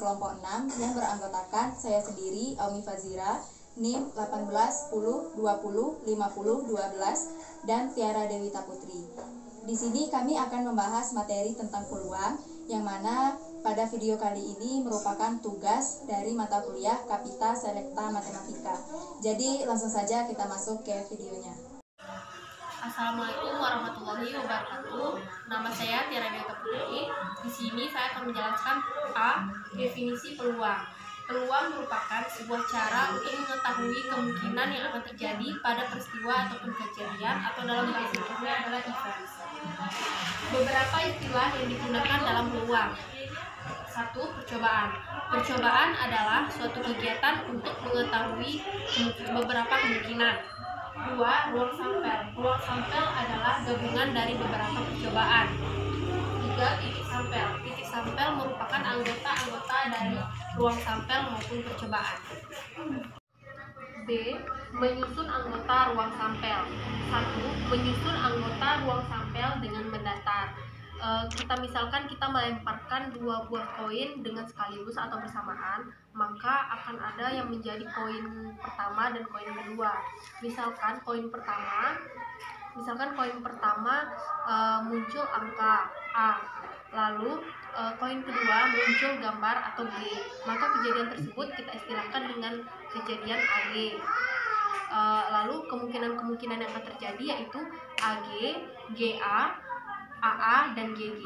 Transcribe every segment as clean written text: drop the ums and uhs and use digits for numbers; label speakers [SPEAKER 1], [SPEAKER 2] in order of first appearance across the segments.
[SPEAKER 1] kelompok 6 yang beranggotakan saya sendiri, Aumi Fazira, NIM 18 10 20 50 12, dan Tiara Dewita Putri. Di sini kami akan membahas materi tentang peluang, yang mana pada video kali ini merupakan tugas dari mata kuliah Kapita Selekta Matematika. Jadi langsung saja kita masuk ke videonya.
[SPEAKER 2] Assalamualaikum warahmatullahi wabarakatuh. Nama saya Tiara Dewita Putri. Di sini saya akan menjelaskan definisi peluang. Peluang merupakan sebuah cara untuk mengetahui kemungkinan yang akan terjadi pada peristiwa ataupun kejadian, atau dalam bahasa Inggrisnya adalah events. Beberapa istilah yang digunakan dalam peluang. 1. Percobaan. Percobaan adalah suatu kegiatan untuk mengetahui beberapa kemungkinan. 2. Ruang sampel. Ruang sampel adalah gabungan dari beberapa percobaan. 3. Titik sampel. Titik sampel merupakan anggota-anggota dari ruang sampel maupun percobaan. B. Menyusun anggota ruang sampel. 1. Menyusun anggota ruang sampel dengan mendatar. Kita misalkan kita melemparkan dua buah koin dengan sekaligus atau bersamaan, maka akan ada yang menjadi koin pertama dan koin kedua. Misalkan koin pertama muncul angka A, lalu koin kedua muncul gambar atau G, maka kejadian tersebut kita istilahkan dengan kejadian AG. Lalu kemungkinan yang akan terjadi yaitu AG, GA, AA, dan GG.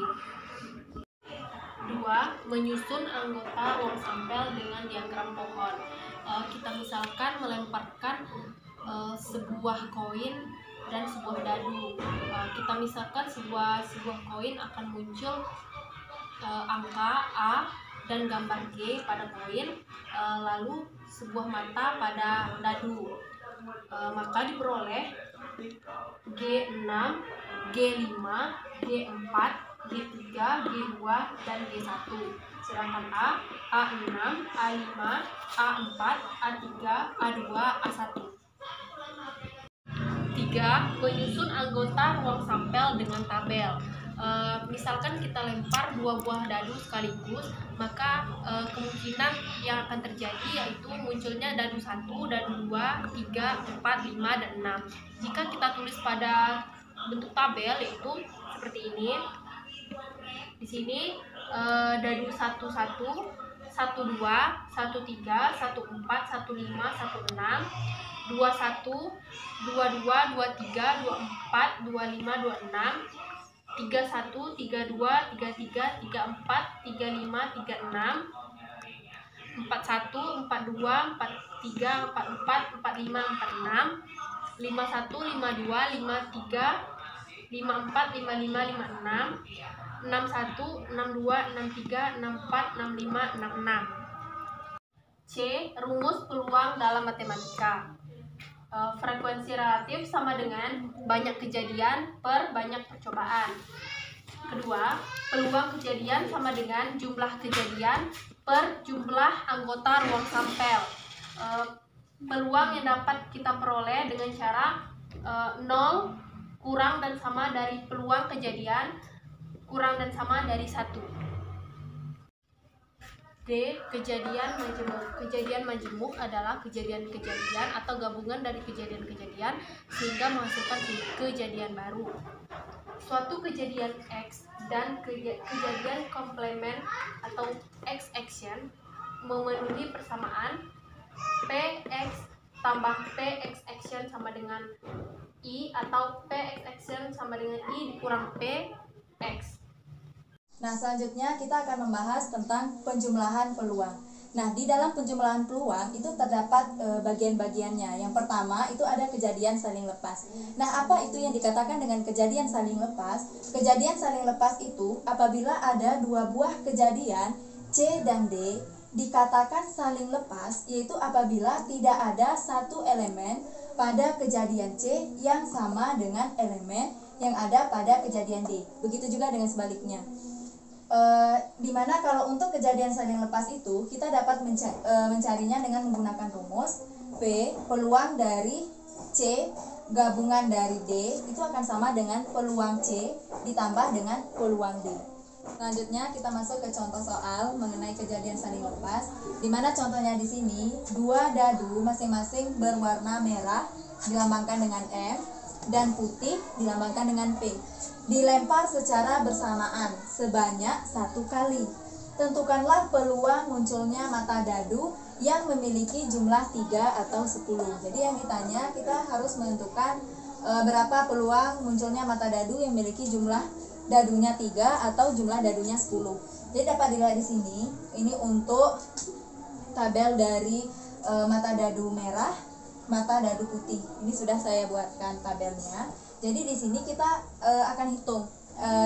[SPEAKER 2] 2. Menyusun anggota ruang sampel dengan diagram pohon. Kita misalkan melemparkan sebuah koin dan sebuah dadu. Kita misalkan sebuah koin akan muncul angka A dan gambar G pada koin, lalu sebuah mata pada dadu. Maka diperoleh G6, G5, G4, G3, G2, dan G1. Sedangkan A, A6, A5, A4, A3, A2, A1. 3. Menyusun anggota ruang sampel dengan tabel. Misalkan kita lempar dua buah dadu sekaligus, maka kemungkinan yang akan terjadi yaitu munculnya dadu 1, dadu 2, 3, 4, 5, dan 6. Jika kita tulis pada bentuk tabel yaitu seperti ini. Di sini dadu 1 1, 1 2, 1 3, 1 4, 1 5, 1 6, 21, 22, 23, 24, 25, 26, 31, 32, 33, 34, 35, 36, 41, 42, 43, 44, 45, 46, 51, 52, 53, 54, 55, 56, 61, 62, 63, 64, 65, 66. C. Rumus peluang dalam matematika. Frekuensi relatif sama dengan banyak kejadian per banyak percobaan. Kedua, peluang kejadian sama dengan jumlah kejadian per jumlah anggota ruang sampel. Peluang yang dapat kita peroleh dengan cara 0 kurang dan sama dari peluang kejadian kurang dan sama dari 1. D. Kejadian majemuk. Kejadian majemuk adalah kejadian-kejadian atau gabungan dari kejadian-kejadian sehingga menghasilkan kejadian baru. Suatu kejadian X dan kejadian komplement atau X action memenuhi persamaan PX tambah PX action sama dengan I, atau PX action sama dengan I dikurang PX.
[SPEAKER 1] Nah, selanjutnya kita akan membahas tentang penjumlahan peluang. Nah, di dalam penjumlahan peluang itu terdapat bagian-bagiannya. Yang pertama itu ada kejadian saling lepas. Nah, apa itu yang dikatakan dengan kejadian saling lepas? Kejadian saling lepas itu apabila ada dua buah kejadian C dan D dikatakan saling lepas, yaitu apabila tidak ada satu elemen pada kejadian C yang sama dengan elemen yang ada pada kejadian D. Begitu juga dengan sebaliknya. Dimana kalau untuk kejadian saling lepas itu kita dapat mencarinya dengan menggunakan rumus P peluang dari C gabungan dari D itu akan sama dengan peluang C ditambah dengan peluang D. Selanjutnya kita masuk ke contoh soal mengenai kejadian saling lepas, di mana contohnya di sini dua dadu masing-masing berwarna merah dilambangkan dengan M dan putih dilambangkan dengan P. Dilempar secara bersamaan sebanyak 1 kali. Tentukanlah peluang munculnya mata dadu yang memiliki jumlah 3 atau 10. Jadi yang ditanya kita harus menentukan berapa peluang munculnya mata dadu yang memiliki jumlah dadunya 3 atau jumlah dadunya 10. Jadi dapat dilihat di sini, ini untuk tabel dari mata dadu merah, mata dadu putih. Ini sudah saya buatkan tabelnya. Jadi di sini kita akan hitung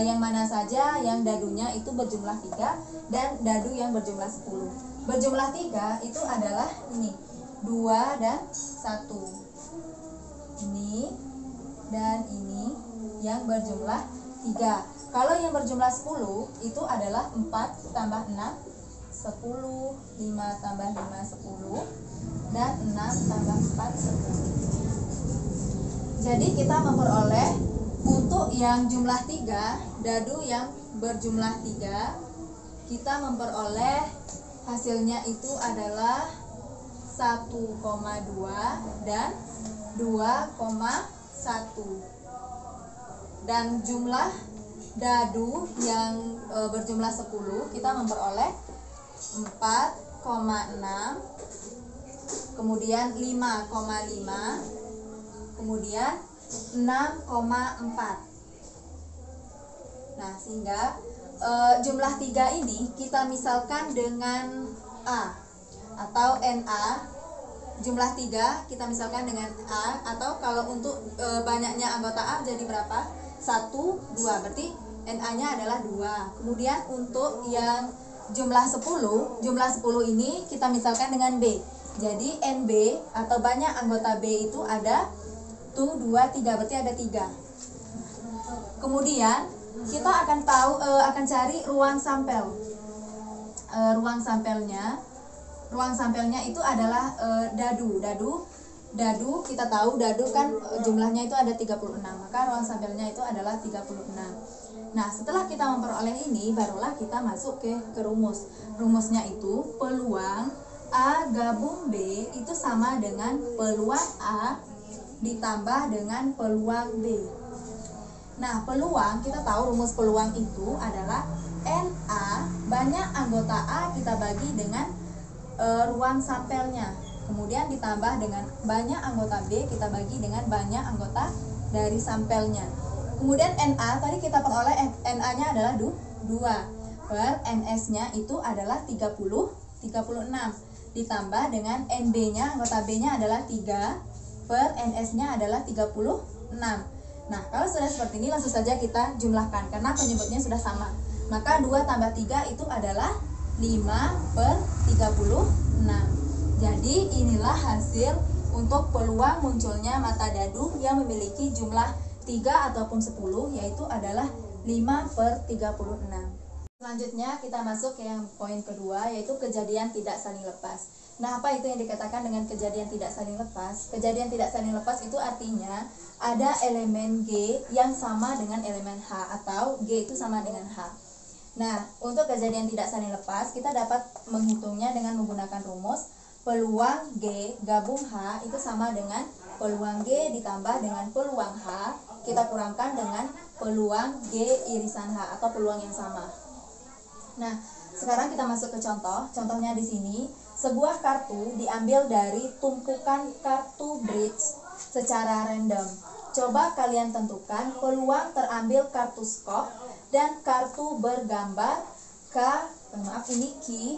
[SPEAKER 1] yang mana saja yang dadunya itu berjumlah 3 dan dadu yang berjumlah 10. Berjumlah 3 itu adalah ini, 2 dan 1. Ini dan ini yang berjumlah 3. Kalau yang berjumlah 10 itu adalah 4 tambah 6, 10, 5 tambah 5, 10, dan 6 tambah 4, 10. Jadi kita memperoleh untuk yang jumlah 3, dadu yang berjumlah 3, kita memperoleh hasilnya itu adalah 1,2 dan 2,1. Dan jumlah dadu yang berjumlah 10 kita memperoleh 4,6, kemudian 5,5, kemudian 6,4. Nah, sehingga jumlah 3 ini kita misalkan dengan A atau NA. Jumlah 3 kita misalkan dengan A, atau kalau untuk banyaknya anggota A jadi berapa? 1, 2, berarti NA-nya adalah 2. Kemudian untuk yang jumlah 10 ini kita misalkan dengan B. Jadi NB atau banyak anggota B itu ada 1, 2, 3, berarti ada 3. Kemudian kita akan cari ruang sampel. Ruang sampelnya itu adalah dadu kita tahu dadu kan jumlahnya itu ada 36, maka ruang sampelnya itu adalah 36. Nah, setelah kita memperoleh ini, barulah kita masuk ke rumus. Rumusnya itu peluang A gabung B itu sama dengan peluang A ditambah dengan peluang B. Nah, peluang, kita tahu rumus peluang itu adalah NA, banyak anggota A kita bagi dengan ruang sampelnya, kemudian ditambah dengan banyak anggota B kita bagi dengan banyak anggota dari sampelnya. Kemudian NA tadi kita peroleh NA-nya adalah 2 per NS-nya itu adalah 36 ditambah dengan NB-nya, anggota B-nya adalah 3 per NS-nya adalah 36. Nah, kalau sudah seperti ini langsung saja kita jumlahkan karena penyebutnya sudah sama. Maka 2 tambah 3 itu adalah 5 per 36. Jadi inilah hasil untuk peluang munculnya mata dadu yang memiliki jumlah 3 ataupun 10, yaitu adalah 5 per 36. Selanjutnya kita masuk ke yang poin kedua, yaitu kejadian tidak saling lepas. Nah, apa itu yang dikatakan dengan kejadian tidak saling lepas? Kejadian tidak saling lepas itu artinya ada elemen G yang sama dengan elemen H, atau G itu sama dengan H. Nah, untuk kejadian tidak saling lepas, kita dapat menghitungnya dengan menggunakan rumus peluang G gabung H itu sama dengan peluang G ditambah dengan peluang H, kita kurangkan dengan peluang G irisan H atau peluang yang sama. Nah, sekarang kita masuk ke contoh. Contohnya di sini, sebuah kartu diambil dari tumpukan kartu bridge secara random. Coba kalian tentukan peluang terambil kartu skop dan kartu bergambar kaki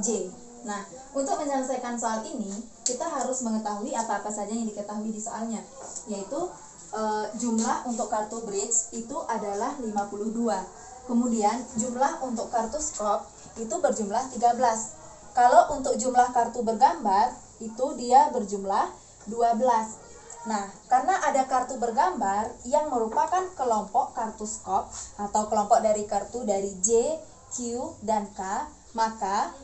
[SPEAKER 1] J. Nah, untuk menyelesaikan soal ini, kita harus mengetahui apa-apa saja yang diketahui di soalnya, yaitu jumlah untuk kartu bridge itu adalah 52. Kemudian jumlah untuk kartu skop itu berjumlah 13. Kalau untuk jumlah kartu bergambar itu dia berjumlah 12. Nah, karena ada kartu bergambar yang merupakan kelompok kartu skop atau kelompok dari kartu dari J, Q, dan K, maka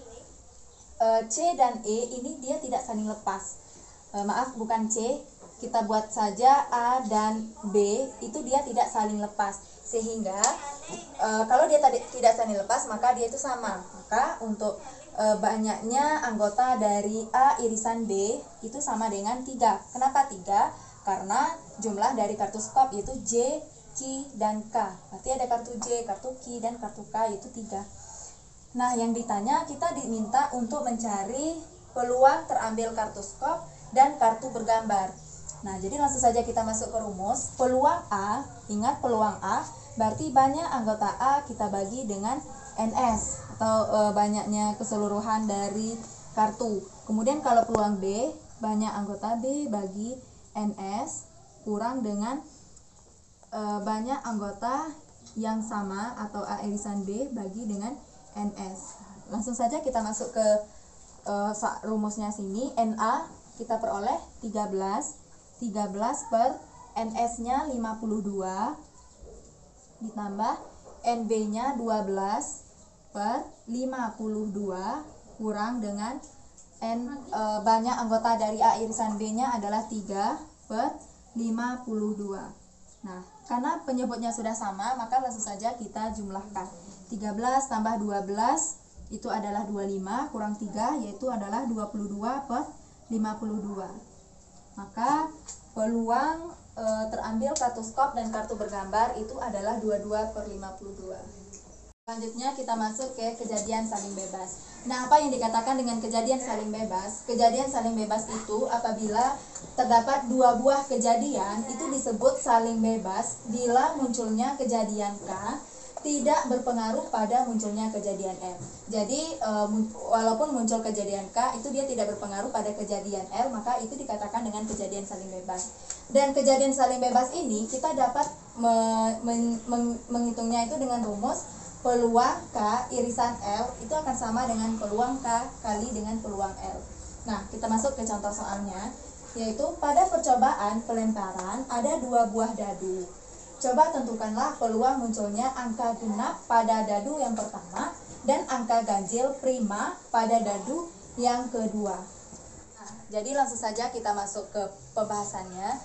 [SPEAKER 1] C dan E ini dia tidak saling lepas. Maaf, bukan C, kita buat saja A dan B, itu dia tidak saling lepas. Sehingga kalau dia tidak saling lepas maka dia itu sama. Maka untuk banyaknya anggota dari A irisan B itu sama dengan 3. Kenapa 3? Karena jumlah dari kartu skop yaitu J, Q, dan K. Berarti ada kartu J, kartu Q, dan kartu K yaitu 3. Nah, yang ditanya kita diminta untuk mencari peluang terambil kartu skop dan kartu bergambar. Nah, jadi langsung saja kita masuk ke rumus. Peluang A, ingat peluang A, berarti banyak anggota A kita bagi dengan NS atau banyaknya keseluruhan dari kartu. Kemudian kalau peluang B, banyak anggota B bagi NS kurang dengan banyak anggota yang sama atau A irisan B bagi dengan NS. Langsung saja kita masuk ke rumusnya sini. NA kita peroleh 13 per NS-nya 52 ditambah NB-nya 12 per 52 kurang dengan banyak anggota dari A irisan B-nya adalah 3 per 52. Nah, karena penyebutnya sudah sama, maka langsung saja kita jumlahkan. 13 tambah 12 itu adalah 25 kurang 3 yaitu adalah 22 per 52. Maka peluang terambil kartu skop dan kartu bergambar itu adalah 22 per 52. Selanjutnya kita masuk ke kejadian saling bebas. Nah, apa yang dikatakan dengan kejadian saling bebas? Kejadian saling bebas itu apabila terdapat dua buah kejadian itu disebut saling bebas bila munculnya kejadian K tidak berpengaruh pada munculnya kejadian L. Jadi walaupun muncul kejadian K itu dia tidak berpengaruh pada kejadian L, maka itu dikatakan dengan kejadian saling bebas. Dan kejadian saling bebas ini kita dapat menghitungnya itu dengan rumus peluang K irisan L itu akan sama dengan peluang K kali dengan peluang L. Nah, kita masuk ke contoh soalnya, yaitu pada percobaan pelemparan ada dua buah dadu. Coba tentukanlah peluang munculnya angka genap pada dadu yang pertama dan angka ganjil prima pada dadu yang kedua. Nah, jadi langsung saja kita masuk ke pembahasannya.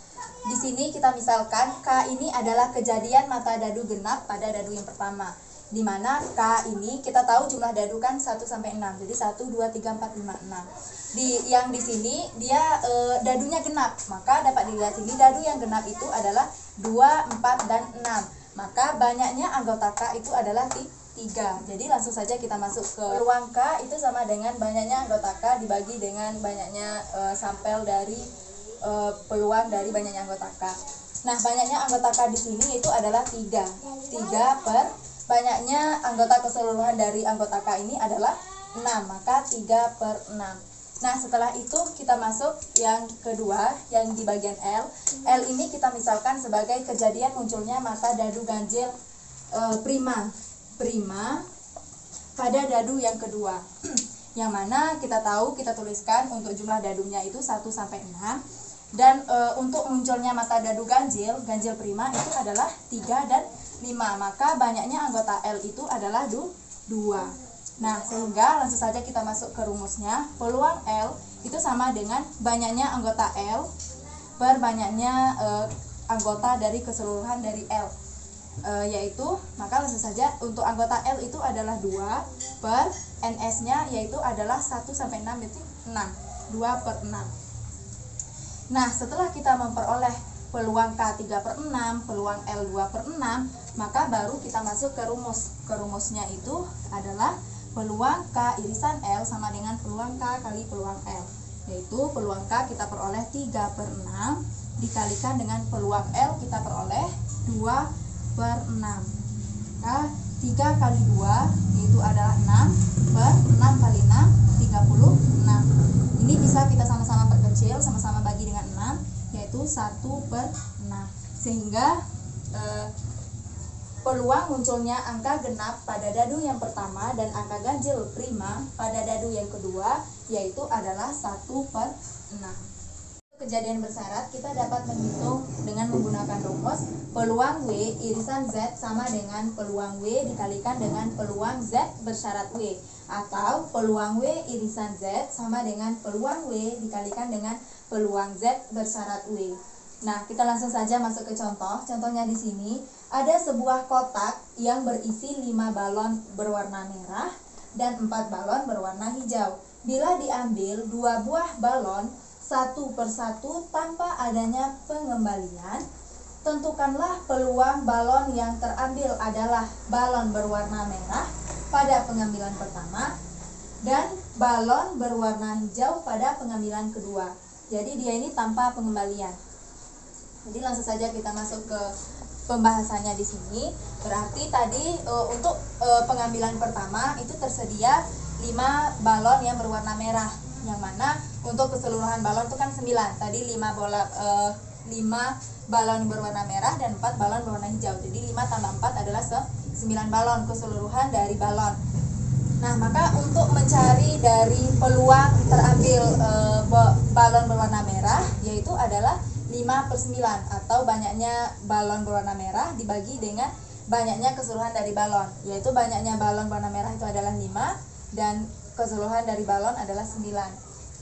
[SPEAKER 1] Di sini kita misalkan K ini adalah kejadian mata dadu genap pada dadu yang pertama. Di mana K ini kita tahu jumlah dadu kan 1 sampai 6. Jadi 1 2 3 4 5 6. Yang di sini dia dadunya genap. Maka dapat dilihat sini dadu yang genap itu adalah 2, 4 dan 6. Maka banyaknya anggota K itu adalah 3. Jadi langsung saja kita masuk ke peluang K itu sama dengan banyaknya anggota K dibagi dengan banyaknya sampel dari peluang dari banyaknya anggota K. Nah, banyaknya anggota K di sini itu adalah 3. 3 per banyaknya anggota keseluruhan dari anggota K ini adalah 6, maka 3 per 6. Nah, setelah itu kita masuk yang kedua, yang di bagian L. L ini kita misalkan sebagai kejadian munculnya mata dadu ganjil prima pada dadu yang kedua. Yang mana kita tahu kita tuliskan untuk jumlah dadunya itu 1 sampai 6. Dan untuk munculnya mata dadu ganjil prima itu adalah 3 dan 5, maka banyaknya anggota L itu adalah 2. Nah, sehingga langsung saja kita masuk ke rumusnya. Peluang L itu sama dengan banyaknya anggota L per banyaknya anggota dari keseluruhan dari L, yaitu maka langsung saja untuk anggota L itu adalah 2 per NS nya yaitu adalah 1 sampai 6 itu 6, 2 per 6. Nah, setelah kita memperoleh peluang K 3 per 6, peluang L 2 per 6, maka baru kita masuk ke rumus. Ke rumusnya itu adalah peluang K irisan L sama dengan peluang K kali peluang L. Yaitu peluang K kita peroleh 3 per 6 dikalikan dengan peluang L kita peroleh 2 per 6. Maka 3 kali 2 yaitu adalah 6 per 6 kali 6, 36. Ini bisa kita sama-sama perkecil, sama-sama bagi dengan 6, yaitu 1 per 6. Sehingga peluang munculnya angka genap pada dadu yang pertama dan angka ganjil prima pada dadu yang kedua yaitu adalah 1 per 6. Kejadian bersyarat kita dapat menghitung dengan menggunakan rumus peluang W irisan Z sama dengan peluang W dikalikan dengan peluang Z bersyarat W, atau peluang W irisan Z sama dengan peluang W dikalikan dengan peluang Z bersyarat W. Nah, kita langsung saja masuk ke contoh. Contohnya di sini ada sebuah kotak yang berisi 5 balon berwarna merah dan 4 balon berwarna hijau. Bila diambil 2 buah balon satu persatu tanpa adanya pengembalian, tentukanlah peluang balon yang terambil adalah balon berwarna merah pada pengambilan pertama dan balon berwarna hijau pada pengambilan kedua. Jadi dia ini tanpa pengembalian. Jadi langsung saja kita masuk ke pembahasannya di sini. Berarti tadi untuk pengambilan pertama itu tersedia 5 balon yang berwarna merah. Yang mana untuk keseluruhan balon itu kan 9. Tadi 5 balon berwarna merah dan 4 balon berwarna hijau. Jadi 5 tambah 4 adalah 9 balon keseluruhan dari balon. Nah, maka untuk mencari dari peluang terambil balon berwarna merah, yaitu adalah 5/9 atau banyaknya balon berwarna merah dibagi dengan banyaknya keseluruhan dari balon, yaitu banyaknya balon berwarna merah itu adalah 5 dan keseluruhan dari balon adalah 9.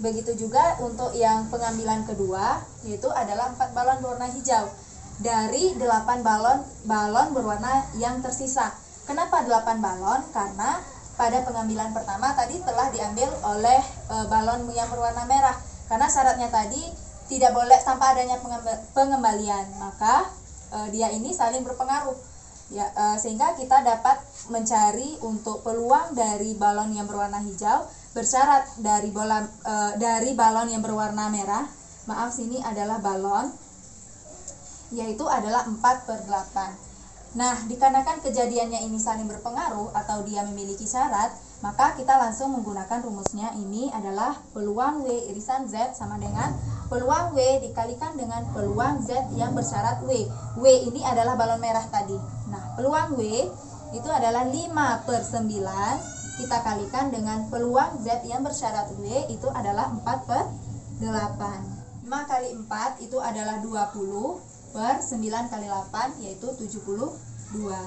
[SPEAKER 1] Begitu juga untuk yang pengambilan kedua, yaitu adalah 4 balon berwarna hijau dari 8 balon berwarna yang tersisa. Kenapa 8 balon? Karena pada pengambilan pertama tadi telah diambil oleh balon yang berwarna merah. Karena syaratnya tadi tidak boleh tanpa adanya pengembalian, maka dia ini saling berpengaruh ya, sehingga kita dapat mencari untuk peluang dari balon yang berwarna hijau bersyarat dari balon yang berwarna merah. Maaf, sini adalah balon, yaitu adalah 4/8. Nah, dikarenakan kejadiannya ini saling berpengaruh atau dia memiliki syarat, maka kita langsung menggunakan rumusnya. Ini adalah peluang W irisan Z sama dengan peluang W dikalikan dengan peluang Z yang bersyarat W. W ini adalah balon merah tadi. Nah, peluang W itu adalah 5/9. Kita kalikan dengan peluang Z yang bersyarat W itu adalah 4/8. 5 kali 4 itu adalah 20/9 kali 8 yaitu 72.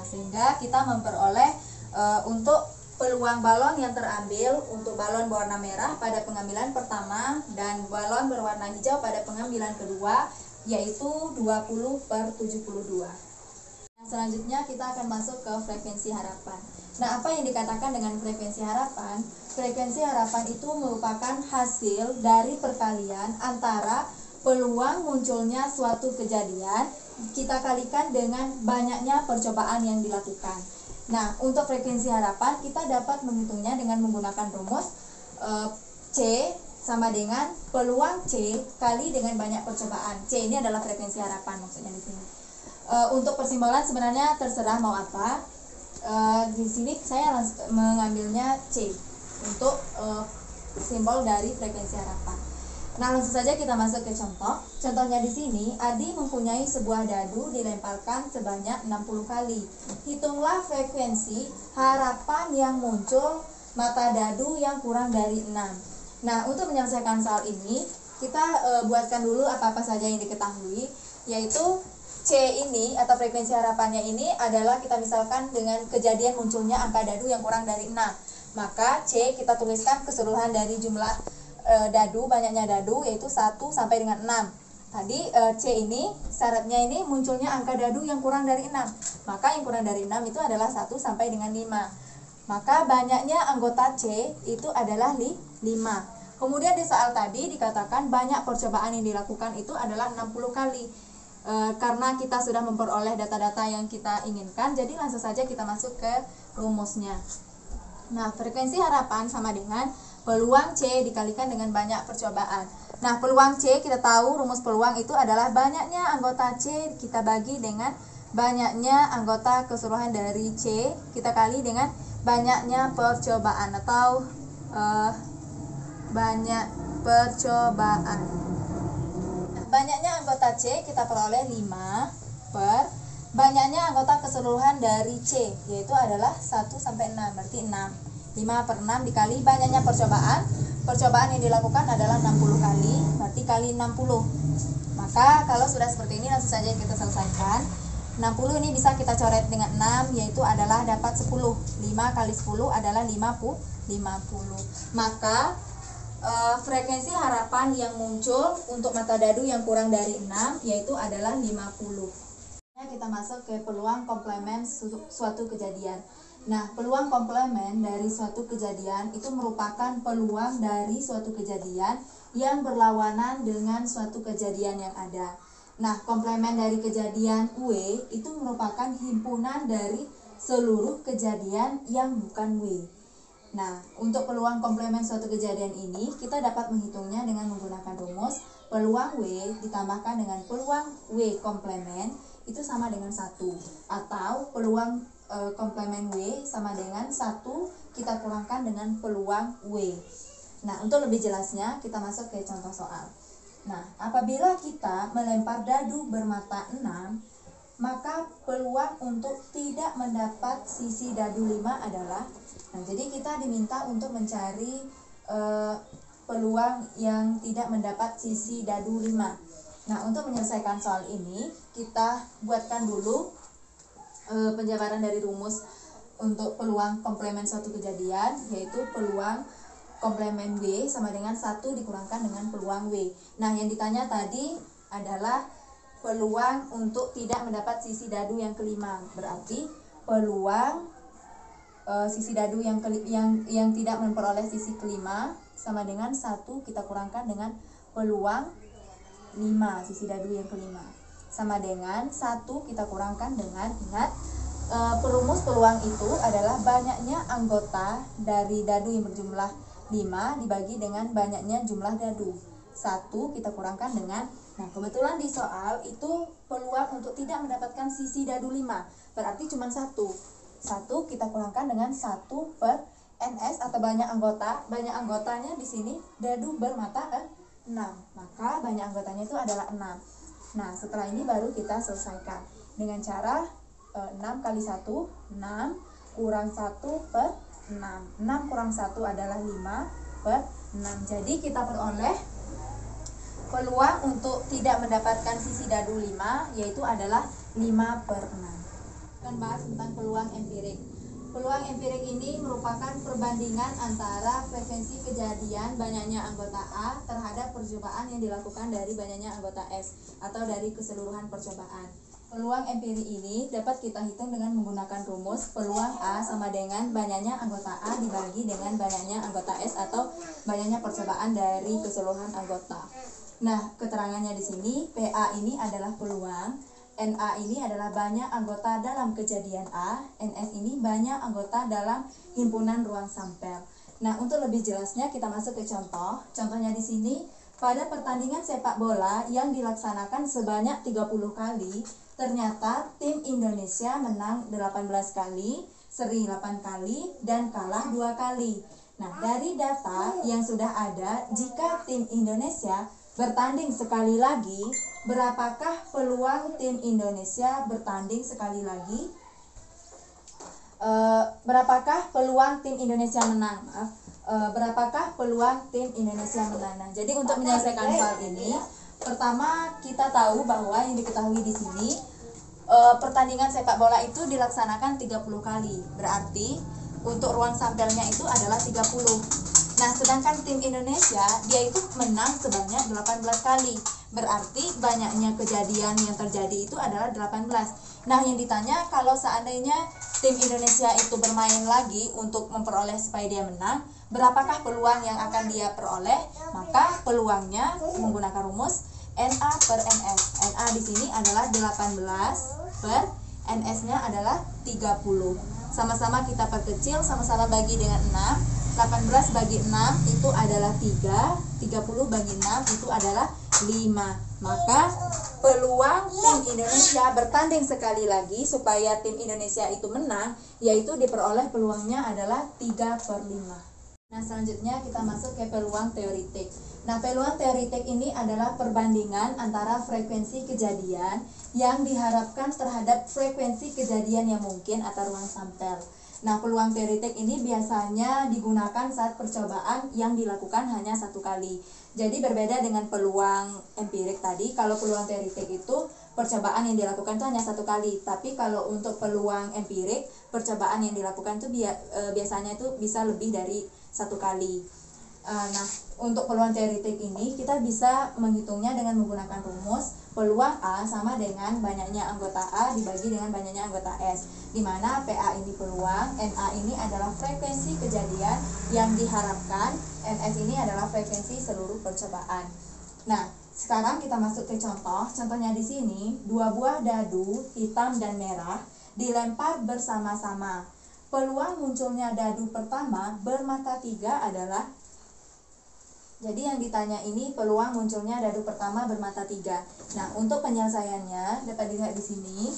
[SPEAKER 1] Sehingga kita memperoleh untuk peluang balon yang terambil untuk balon berwarna merah pada pengambilan pertama dan balon berwarna hijau pada pengambilan kedua yaitu 20/72. Nah, selanjutnya kita akan masuk ke frekuensi harapan. Nah, apa yang dikatakan dengan frekuensi harapan? Frekuensi harapan itu merupakan hasil dari perkalian antara peluang munculnya suatu kejadian kita kalikan dengan banyaknya percobaan yang dilakukan. Nah, untuk frekuensi harapan kita dapat menghitungnya dengan menggunakan rumus C sama dengan peluang C kali dengan banyak percobaan. C ini adalah frekuensi harapan maksudnya di sini. Untuk persimbolan sebenarnya terserah mau apa. Di sini saya mengambilnya C untuk simbol dari frekuensi harapan. Nah, langsung saja kita masuk ke contoh. Contohnya di sini, Adi mempunyai sebuah dadu dilemparkan sebanyak 60 kali. Hitunglah frekuensi harapan yang muncul mata dadu yang kurang dari 6. Nah, untuk menyelesaikan soal ini, kita buatkan dulu apa-apa saja yang diketahui, yaitu C ini atau frekuensi harapannya ini adalah kita misalkan dengan kejadian munculnya angka dadu yang kurang dari 6. Maka C kita tuliskan keseluruhan dari jumlah dadu, banyaknya dadu yaitu 1 sampai dengan 6. Tadi C ini syaratnya ini munculnya angka dadu yang kurang dari 6. Maka yang kurang dari 6 itu adalah 1 sampai dengan 5. Maka banyaknya anggota C itu adalah 5. Kemudian di soal tadi dikatakan banyak percobaan yang dilakukan itu adalah 60 kali. Karena kita sudah memperoleh data-data yang kita inginkan, jadi langsung saja kita masuk ke rumusnya. Nah, frekuensi harapan sama dengan peluang C dikalikan dengan banyak percobaan. Nah, peluang C kita tahu rumus peluang itu adalah banyaknya anggota C kita bagi dengan banyaknya anggota keseluruhan dari C kita kali dengan banyaknya percobaan atau banyak percobaan. Banyaknya anggota C kita peroleh 5 per banyaknya anggota keseluruhan dari C yaitu adalah 1 sampai 6, berarti 6. 5/6 dikali banyaknya percobaan. Percobaan yang dilakukan adalah 60 kali, berarti kali 60. Maka kalau sudah seperti ini langsung saja kita selesaikan. 60 ini bisa kita coret dengan 6 yaitu adalah dapat 10. 5 kali 10 adalah 50. Maka frekuensi harapan yang muncul untuk mata dadu yang kurang dari 6 yaitu adalah 50. Kita masuk ke peluang komplement suatu kejadian. Nah, peluang komplement dari suatu kejadian itu merupakan peluang dari suatu kejadian yang berlawanan dengan suatu kejadian yang ada. Nah, komplement dari kejadian W itu merupakan himpunan dari seluruh kejadian yang bukan W. Nah, untuk peluang komplement suatu kejadian ini, kita dapat menghitungnya dengan menggunakan rumus peluang W ditambahkan dengan peluang W komplement itu sama dengan 1. Atau peluang komplement W sama dengan 1 kita kurangkan dengan peluang W. Nah, untuk lebih jelasnya, kita masuk ke contoh soal. Nah, apabila kita melempar dadu bermata 6, maka peluang untuk tidak mendapat sisi dadu 5 adalah, nah jadi kita diminta untuk mencari peluang yang tidak mendapat sisi dadu 5. Nah, untuk menyelesaikan soal ini, kita buatkan dulu penjabaran dari rumus untuk peluang komplement suatu kejadian, yaitu peluang komplement W sama dengan 1 dikurangkan dengan peluang W. Nah, yang ditanya tadi adalah peluang untuk tidak mendapat sisi dadu yang kelima. Berarti peluang sisi dadu yang tidak memperoleh sisi kelima sama dengan 1 kita kurangkan dengan peluang 5 sisi dadu yang kelima sama dengan 1 kita kurangkan dengan, ingat, perumus peluang itu adalah banyaknya anggota dari dadu yang berjumlah 5 dibagi dengan banyaknya jumlah dadu. 1 kita kurangkan dengan, nah kebetulan di soal itu peluang untuk tidak mendapatkan sisi dadu 5 berarti cuma 1 kita kurangkan dengan 1 per NS atau banyak anggota. Banyak anggotanya di sini dadu bermata 6, maka banyak anggotanya itu adalah 6. Nah, setelah ini baru kita selesaikan dengan cara 6 kali 1, 6 kurang 1 per 6. 6 kurang 1 adalah 5 per 6. Jadi kita peroleh peluang untuk tidak mendapatkan sisi dadu 5 yaitu adalah 5 per 6. Akan bahas tentang peluang empirik. Peluang empirik ini merupakan perbandingan antara frekuensi kejadian banyaknya anggota A terhadap percobaan yang dilakukan dari banyaknya anggota S atau dari keseluruhan percobaan. Peluang empirik ini dapat kita hitung dengan menggunakan rumus peluang A sama dengan banyaknya anggota A dibagi dengan banyaknya anggota S atau banyaknya percobaan dari keseluruhan anggota. Nah, keterangannya di sini PA ini adalah peluang, NA ini adalah banyak anggota dalam kejadian A, NS ini banyak anggota dalam himpunan ruang sampel. Nah, untuk lebih jelasnya kita masuk ke contoh. Contohnya di sini, pada pertandingan sepak bola yang dilaksanakan sebanyak 30 kali, ternyata tim Indonesia menang 18 kali, seri 8 kali, dan kalah 2 kali. Nah, dari data yang sudah ada, jika tim Indonesia bertanding sekali lagi, berapakah peluang tim Indonesia bertanding sekali lagi? Berapakah peluang tim Indonesia menang? Berapakah peluang tim Indonesia menang? Nah, jadi untuk menyelesaikan soal ini, pertama kita tahu bahwa yang diketahui di sini pertandingan sepak bola itu dilaksanakan 30 kali. Berarti untuk ruang sampelnya itu adalah 30. Nah, sedangkan tim Indonesia dia itu menang sebanyak 18 kali. Berarti banyaknya kejadian yang terjadi itu adalah 18. Nah, yang ditanya kalau seandainya tim Indonesia itu bermain lagi untuk memperoleh supaya dia menang, berapakah peluang yang akan dia peroleh? Maka peluangnya menggunakan rumus NA per NS. NA di sini adalah 18 per NS-nya adalah 30. Sama-sama kita perkecil, sama-sama bagi dengan 6. 18 bagi 6 itu adalah 3, 30 bagi 6 itu adalah 5. Maka peluang tim Indonesia bertanding sekali lagi supaya tim Indonesia itu menang, yaitu diperoleh peluangnya adalah 3 per 5. Nah, selanjutnya kita masuk ke peluang teoritik. Nah, peluang teoritik ini adalah perbandingan antara frekuensi kejadian yang diharapkan terhadap frekuensi kejadian yang mungkin atau ruang sampel. Nah, peluang teoritik ini biasanya digunakan saat percobaan yang dilakukan hanya 1 kali. Jadi berbeda dengan peluang empirik tadi. Kalau peluang teoritik itu percobaan yang dilakukan itu hanya 1 kali. Tapi kalau untuk peluang empirik, percobaan yang dilakukan itu biasanya itu bisa lebih dari 1 kali. Nah, untuk peluang teoritik ini kita bisa menghitungnya dengan menggunakan rumus peluang A sama dengan banyaknya anggota A dibagi dengan banyaknya anggota S, di mana PA ini peluang, NA ini adalah frekuensi kejadian yang diharapkan, NS ini adalah frekuensi seluruh percobaan. Nah, sekarang kita masuk ke contoh. Contohnya di sini, 2 buah dadu hitam dan merah dilempar bersama-sama. Peluang munculnya dadu pertama bermata 3 adalah, jadi yang ditanya ini peluang munculnya dadu pertama bermata 3. Nah, untuk penyelesaiannya dapat dilihat di sini.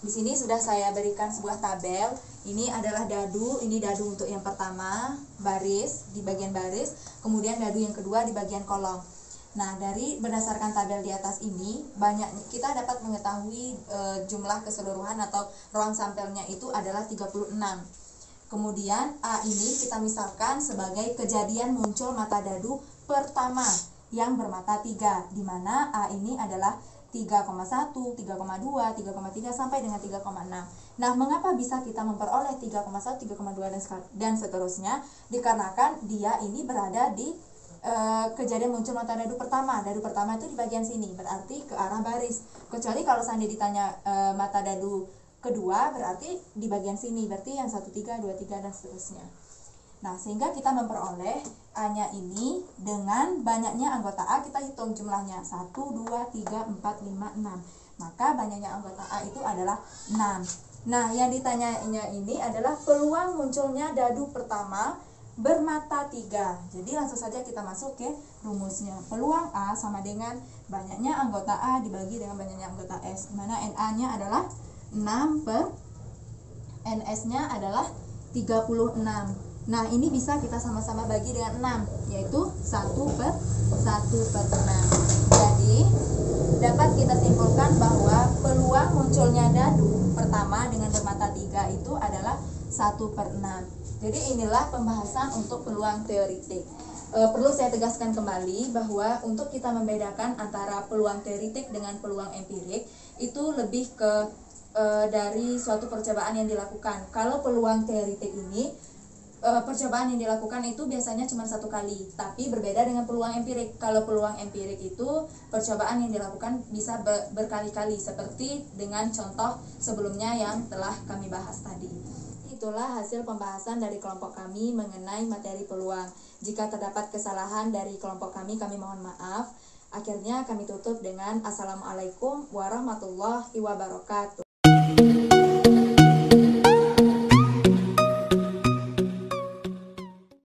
[SPEAKER 1] Di sini sudah saya berikan sebuah tabel. Ini adalah dadu, ini dadu untuk yang pertama, baris di bagian baris, kemudian dadu yang kedua di bagian kolom. Nah, dari berdasarkan tabel di atas ini, kita dapat mengetahui jumlah keseluruhan atau ruang sampelnya itu adalah 36. Kemudian A ini kita misalkan sebagai kejadian muncul mata dadu pertama yang bermata 3, di mana A ini adalah 3,1, 3,2, 3,3 sampai dengan 3,6. Nah, mengapa bisa kita memperoleh 3,1, 3,2 dan seterusnya? Dikarenakan dia ini berada di kejadian muncul mata dadu pertama. Dadu pertama itu di bagian sini, berarti ke arah baris. Kecuali kalau seandainya ditanya mata dadu kedua, berarti di bagian sini, berarti yang 1, 3, 2, 3 dan seterusnya. Nah, sehingga kita memperoleh A-nya ini dengan banyaknya anggota A, kita hitung jumlahnya 1, 2, 3, 4, 5, 6. Maka banyaknya anggota A itu adalah 6. Nah, yang ditanyanya ini adalah peluang munculnya dadu pertama bermata 3. Jadi langsung saja kita masuk ke rumusnya. Peluang A sama dengan banyaknya anggota A dibagi dengan banyaknya anggota S, dimana NA-nya adalah 6 per NS-nya adalah 36. Nah, ini bisa kita sama-sama bagi dengan 6, yaitu 1 per 6. Jadi, dapat kita simpulkan bahwa peluang munculnya dadu pertama dengan bermata 3 itu adalah 1 per 6. Jadi, inilah pembahasan untuk peluang teoritik. Perlu saya tegaskan kembali bahwa untuk kita membedakan antara peluang teoritik dengan peluang empirik, itu lebih ke dari suatu percobaan yang dilakukan. Kalau peluang teoritik ini, percobaan yang dilakukan itu biasanya cuma 1 kali, tapi berbeda dengan peluang empirik. Kalau peluang empirik itu percobaan yang dilakukan bisa berkali-kali, seperti dengan contoh sebelumnya yang telah kami bahas tadi. Itulah hasil pembahasan dari kelompok kami mengenai materi peluang. Jika terdapat kesalahan dari kelompok kami mohon maaf. Akhirnya kami tutup dengan Assalamualaikum warahmatullahi wabarakatuh.